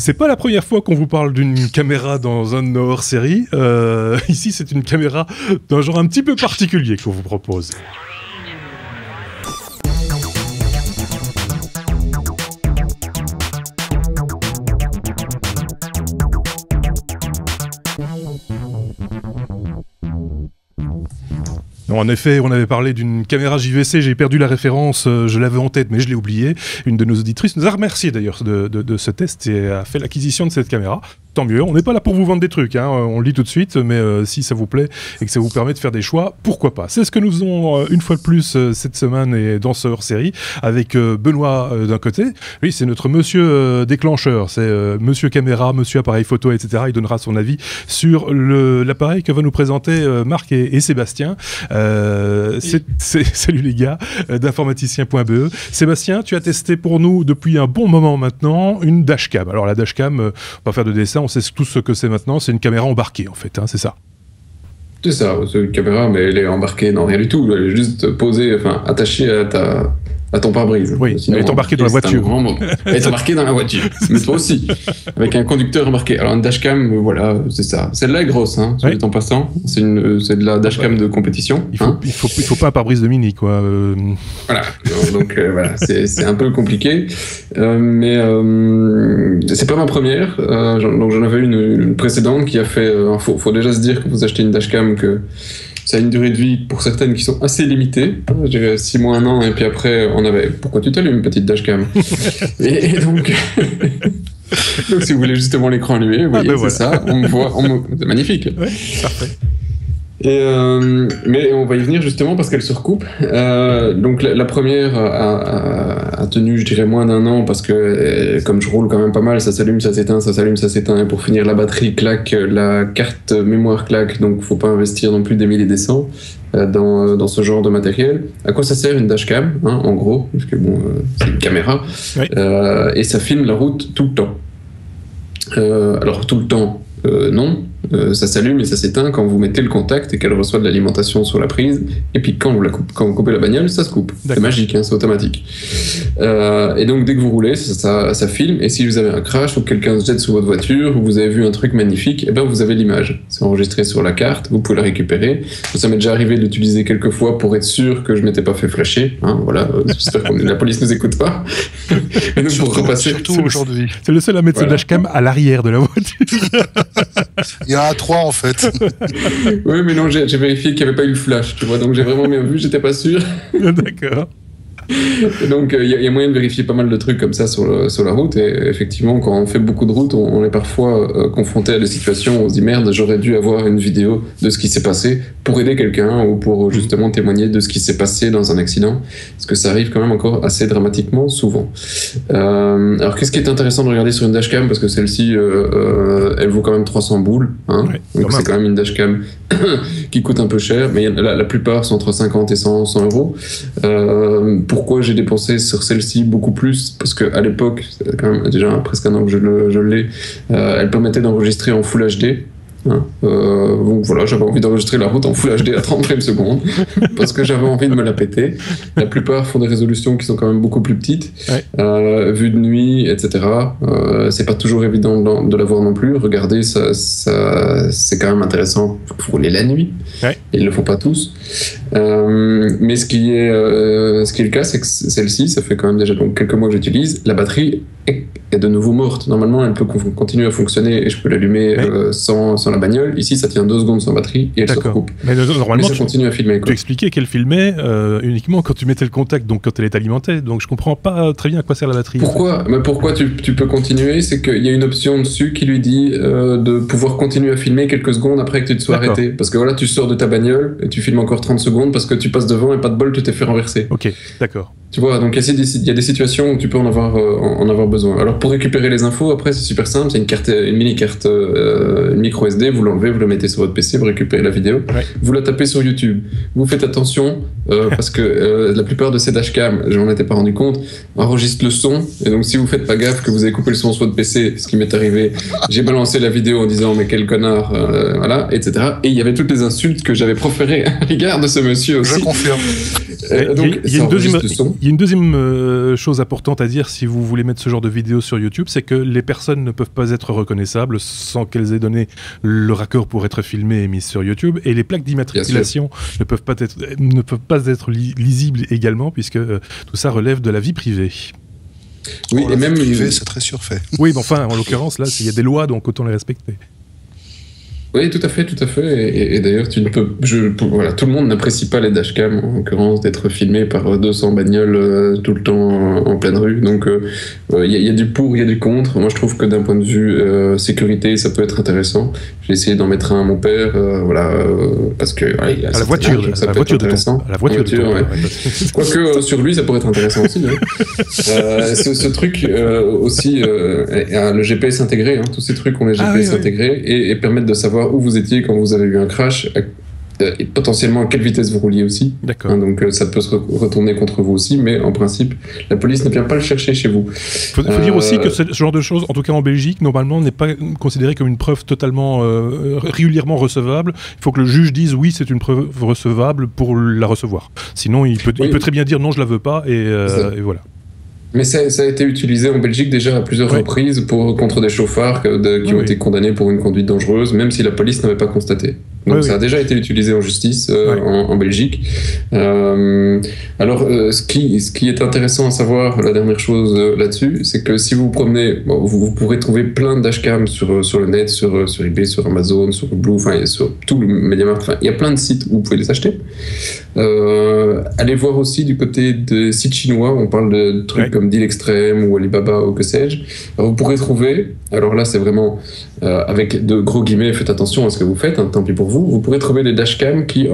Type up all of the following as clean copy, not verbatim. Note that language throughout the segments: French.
C'est pas la première fois qu'on vous parle d'une caméra dans un de nos hors-séries. Ici, c'est une caméra d'un genre un petit peu particulier qu'on vous propose. Non, en effet, on avait parlé d'une caméra JVC, j'ai perdu la référence, je l'avais en tête, mais je l'ai oublié. Une de nos auditrices nous a remercié d'ailleurs de ce test et a fait l'acquisition de cette caméra. Tant mieux, on n'est pas là pour vous vendre des trucs, hein, on le dit tout de suite, mais si ça vous plaît et que ça vous permet de faire des choix, pourquoi pas. C'est ce que nous faisons une fois de plus cette semaine et dans ce hors-série, avec Benoît d'un côté. Lui, c'est notre monsieur déclencheur, c'est monsieur caméra, monsieur appareil photo, etc. Il donnera son avis sur l'appareil que va nous présenter Marc et Sébastien. Salut les gars, d'informaticien.be. Sébastien, tu as testé pour nous depuis un bon moment maintenant une dashcam. Alors la dashcam, on va pas faire de dessin, on sait tous ce que c'est maintenant, c'est une caméra embarquée en fait, hein, c'est ça. C'est ça, c'est une caméra, mais elle est embarquée, non rien du tout, elle est juste posée, enfin attachée à ton pare-brise. Oui, sinon, elle est embarquée dans la voiture. Elle est embarquée dans la voiture, mais toi aussi, avec un conducteur embarqué. Alors une dashcam, voilà, c'est ça. Celle-là est grosse, hein, soit dit en passant. C'est de la dashcam de compétition. Il faut pas un pare-brise de Mini, quoi. Voilà, donc voilà, c'est un peu compliqué, mais c'est pas ma première. Donc j'en avais une précédente qui a fait. Faut déjà se dire que vous achetez une dashcam que ça a une durée de vie pour certaines qui sont assez limitées. Je dirais 6 mois, 1 an, et puis après, on avait... Pourquoi tu t'allumes, petite dashcam? et donc... donc, si vous voulez justement l'écran allumé, vous voyez, c'est ça. On me voit... C'est magnifique. Ouais, parfait. Mais on va y venir justement parce qu'elle se recoupe. Donc la première a tenu, je dirais, moins d'1 an parce que comme je roule quand même pas mal, ça s'allume, ça s'éteint, ça s'allume, ça s'éteint. Et pour finir, la batterie claque, la carte mémoire claque, donc faut pas investir non plus des milliers et des cents dans ce genre de matériel. À quoi ça sert une dashcam, hein, en gros, parce que bon, c'est une caméra, oui. Et ça filme la route tout le temps. Alors tout le temps, non. Ça s'allume et ça s'éteint quand vous mettez le contact et qu'elle reçoit de l'alimentation sur la prise, et puis quand vous coupez la bagnole, ça se coupe. C'est magique, hein, c'est automatique. Et donc dès que vous roulez, ça filme, et si vous avez un crash ou quelqu'un se jette sous votre voiture ou vous avez vu un truc magnifique, et ben vous avez l'image. C'est enregistré sur la carte, vous pouvez la récupérer. Ça m'est déjà arrivé de l'utiliser quelques fois pour être sûr que je m'étais pas fait flasher. Hein, voilà, j'espère que la police nous écoute pas. Et donc pour repasser, surtout aujourd'hui. C'est le seul à mettre sa dashcam à l'arrière de la voiture. Il y en a 3 en fait. Oui, mais non, j'ai vérifié qu'il n'y avait pas eu le flash, tu vois, donc j'ai vraiment bien vu, j'étais pas sûr. D'accord. Et donc il y a moyen de vérifier pas mal de trucs comme ça sur la route, et effectivement quand on fait beaucoup de routes, on est parfois confronté à des situations où on se dit merde, j'aurais dû avoir une vidéo de ce qui s'est passé pour aider quelqu'un ou pour justement témoigner de ce qui s'est passé dans un accident, parce que ça arrive quand même encore assez dramatiquement souvent. Alors qu'est-ce qui est intéressant de regarder sur une dashcam, parce que celle-ci elle vaut quand même 300 boules, hein, ouais, donc c'est quand même une dashcam qui coûte un peu cher, mais la plupart sont entre 50 et 100 euros. Pourquoi j'ai dépensé sur celle-ci beaucoup plus? Parce qu'à l'époque, c'est quand même déjà presque 1 an que je l'ai, elle permettait d'enregistrer en Full HD. Hein. Donc voilà, j'avais envie d'enregistrer la route en Full HD à 30 frames secondes parce que j'avais envie de me la péter. La plupart font des résolutions qui sont quand même beaucoup plus petites, ouais. Vue de nuit, etc. C'est pas toujours évident de la voir non plus. Regardez, ça c'est quand même intéressant pour rouler la nuit. Ouais. Ils le font pas tous. Mais ce qui est le cas, c'est que celle-ci, ça fait quand même déjà donc quelques mois que j'utilise. La batterie est de nouveau morte. Normalement, elle peut continuer à fonctionner et je peux l'allumer sans la bagnole. Ici, ça tient 2 secondes sans batterie et elle se recoupe. Mais normalement, ça continue à filmer. Tu expliquais qu'elle filmait uniquement quand tu mettais le contact, donc quand elle est alimentée. Donc je comprends pas très bien à quoi sert la batterie. Pourquoi ? Mais pourquoi tu peux continuer ? C'est qu'il y a une option dessus qui lui dit de pouvoir continuer à filmer quelques secondes après que tu te sois arrêté. Parce que voilà, tu sors de ta bagnole et tu filmes encore 30 secondes parce que tu passes devant et pas de bol, tu t'es fait renverser. Ok, d'accord. Tu vois, donc il y a des situations où tu peux en avoir besoin. Alors pour récupérer les infos, après c'est super simple, c'est une mini carte, une micro SD, vous l'enlevez, vous la mettez sur votre PC, vous récupérez la vidéo, vous la tapez sur YouTube. Vous faites attention parce que la plupart de ces dashcams, je m'en étais pas rendu compte, enregistrent le son, et donc si vous faites pas gaffe que vous avez coupé le son sur votre PC, ce qui m'est arrivé, j'ai balancé la vidéo en disant mais quel connard, voilà, etc. Et il y avait toutes les insultes que j'avais proférées à l'égard de ce monsieur aussi. Je confirme. Donc, il y a une deuxième chose importante à dire si vous voulez mettre ce genre de vidéo sur YouTube, c'est que les personnes ne peuvent pas être reconnaissables sans qu'elles aient donné leur accord pour être filmées et mises sur YouTube, et les plaques d'immatriculation ne peuvent pas être lisibles également, puisque tout ça relève de la vie privée. Oui, et même privé, c'est très surfait. Oui, mais enfin, en l'occurrence, là, il y a des lois, donc autant les respecter. Oui, tout à fait. Et d'ailleurs, voilà, tout le monde n'apprécie pas les dashcams, en l'occurrence, d'être filmé par 200 bagnoles tout le temps en pleine rue. Donc, il y a du pour, il y a du contre. Moi, je trouve que d'un point de vue sécurité, ça peut être intéressant. J'ai essayé d'en mettre un à mon père, parce que à la voiture, ça peut être intéressant. À la voiture, ouais. Quoique sur lui, ça pourrait être intéressant aussi. Hein. Ce truc aussi, le GPS intégré. Hein, tous ces trucs ont les GPS intégrés et permettent de savoir où vous étiez quand vous avez eu un crash et potentiellement à quelle vitesse vous rouliez aussi. D'accord. Hein, donc ça peut se retourner contre vous aussi, mais en principe, la police ne vient pas le chercher chez vous. Faut dire aussi que ce genre de choses, en tout cas en Belgique, normalement n'est pas considéré comme une preuve totalement régulièrement recevable. Il faut que le juge dise oui, c'est une preuve recevable pour la recevoir. Sinon, il peut très bien dire non, je la veux pas, et voilà. Mais ça a été utilisé en Belgique déjà à plusieurs reprises contre des chauffards qui ont été condamnés pour une conduite dangereuse, même si la police n'avait pas constaté. Donc ça a déjà été utilisé en justice en Belgique. Alors, ce qui est intéressant à savoir, la dernière chose là-dessus, c'est que si vous vous promenez, vous pourrez trouver plein de dashcams sur le net, sur eBay, sur Amazon, sur Blue, enfin sur tout le MediaMarkt. Enfin, il y a plein de sites où vous pouvez les acheter. Allez voir aussi du côté des sites chinois, on parle de trucs comme Deal Extreme ou Alibaba ou que sais-je. Vous pourrez trouver, alors là c'est vraiment avec de gros guillemets, faites attention à ce que vous faites, hein, tant pis pour vous, vous pourrez trouver des dashcams qui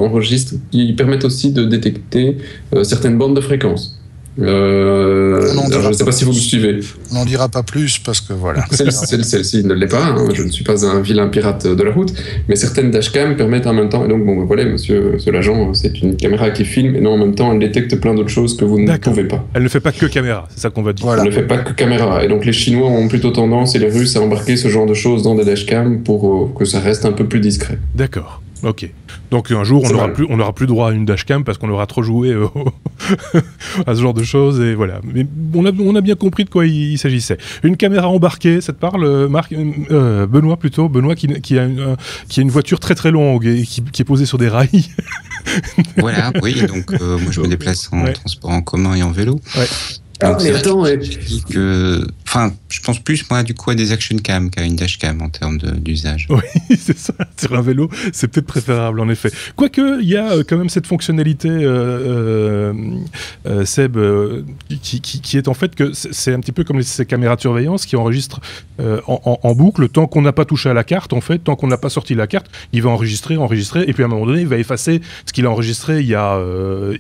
permettent aussi de détecter certaines bandes de fréquences. Je ne sais pas si vous me suivez. On n'en dira pas plus parce que voilà. Celle-ci ne l'est pas. Hein. Je ne suis pas un vilain pirate de la route, mais certaines dashcams permettent en même temps. Et donc voilà, monsieur l'agent, c'est une caméra qui filme, et non en même temps elle détecte plein d'autres choses que vous ne pouvez pas. Elle ne fait pas que caméra, c'est ça qu'on va dire. Voilà. Elle ne fait pas que caméra. Et donc les Chinois ont plutôt tendance, et les Russes, à embarquer ce genre de choses dans des dashcams pour que ça reste un peu plus discret. D'accord. Ok. Donc un jour, on n'aura plus droit à une dashcam parce qu'on aura trop joué à ce genre de choses, et voilà. Mais on a bien compris de quoi il s'agissait. Une caméra embarquée, ça te parle, Marc, Benoît plutôt. Benoît qui a une voiture très très longue et qui est posée sur des rails. Voilà, oui. Donc moi je me déplace en transport en commun et en vélo. Ouais. Ah, mais attends, je pense plus moi du coup à des action cam qu'à une dashcam en termes d'usage. Oui, c'est ça. Sur un vélo, c'est peut-être préférable en effet. Quoique, il y a quand même cette fonctionnalité, Seb, qui est en fait que c'est un petit peu comme ces caméras de surveillance qui enregistrent en boucle tant qu'on n'a pas touché à la carte. En fait, tant qu'on n'a pas sorti la carte, il va enregistrer, et puis à un moment donné, il va effacer ce qu'il a enregistré il y a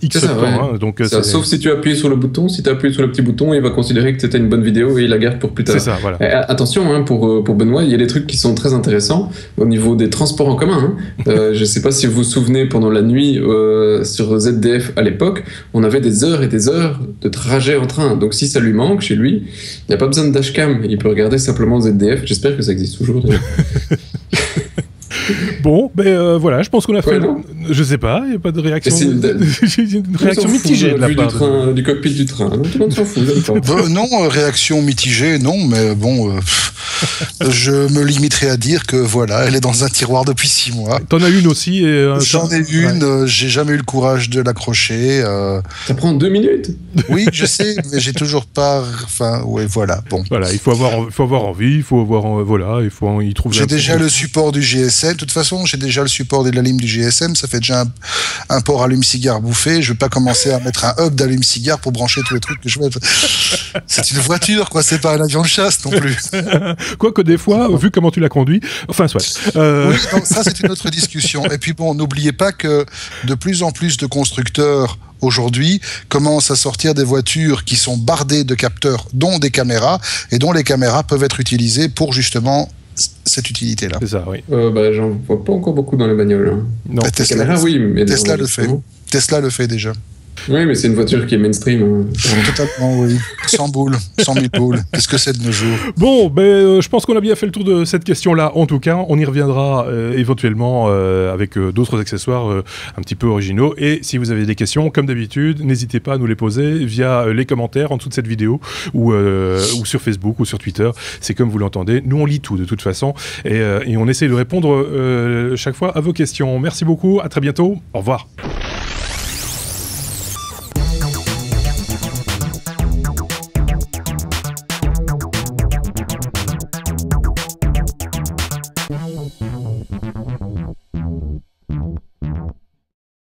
X temps. Ouais. Hein, donc, sauf si tu appuies sur le bouton. Si tu appuies sur le petit bouton, il va considérer que c'était une bonne vidéo et il la garde pour plus tard. C'est ça, voilà. Attention, hein, pour Benoît, il y a des trucs qui sont très intéressants au niveau des transports en commun. Hein. Je ne sais pas si vous vous souvenez, pendant la nuit sur ZDF à l'époque, on avait des heures et des heures de trajet en train. Donc si ça lui manque chez lui, il n'y a pas besoin de dashcam. Il peut regarder simplement ZDF. J'espère que ça existe toujours. Bon, voilà, je pense qu'on a fait. Je sais pas, il n'y a pas de réaction. J'ai une réaction mitigée de la part du cockpit du train. Tout le monde s'en fout. Non, réaction mitigée, non, mais bon, je me limiterai à dire que voilà, elle est dans un tiroir depuis 6 mois. T'en as une aussi. J'en ai une, j'ai jamais eu le courage de l'accrocher. Ça prend 2 minutes. Oui, je sais, mais j'ai toujours pas. Enfin, ouais, voilà. Bon. Voilà, il faut avoir envie, il faut avoir il faut y trouver. J'ai déjà le support du GSM. De toute façon, j'ai déjà le support de la ligne du GSM. Ça fait déjà un port allume-cigare bouffé. Je vais pas commencer à mettre un hub d'allume-cigare pour brancher tous les trucs que je mets. C'est une voiture, quoi. C'est pas un avion de chasse non plus. Quoique des fois, vu comment tu l'as conduit, enfin soit. Oui, non, ça c'est une autre discussion. Et puis bon, n'oubliez pas que de plus en plus de constructeurs aujourd'hui commencent à sortir des voitures qui sont bardées de capteurs, dont des caméras, et dont les caméras peuvent être utilisées pour justement cette utilité-là. C'est ça, oui. J'en vois pas encore beaucoup dans les bagnoles. Hein. Non. Tesla, caméras, oui, mais Tesla le fait. Tesla le fait déjà. Oui, mais c'est une voiture qui est mainstream. Hein. Totalement, oui. 100 boules, 100 000 boules. Qu'est-ce que c'est de nos jours? Bon, je pense qu'on a bien fait le tour de cette question-là. En tout cas, on y reviendra éventuellement avec d'autres accessoires un petit peu originaux. Et si vous avez des questions, comme d'habitude, n'hésitez pas à nous les poser via les commentaires en dessous de cette vidéo ou sur Facebook ou sur Twitter. C'est comme vous l'entendez. Nous, on lit tout de toute façon et on essaie de répondre chaque fois à vos questions. Merci beaucoup. À très bientôt. Au revoir.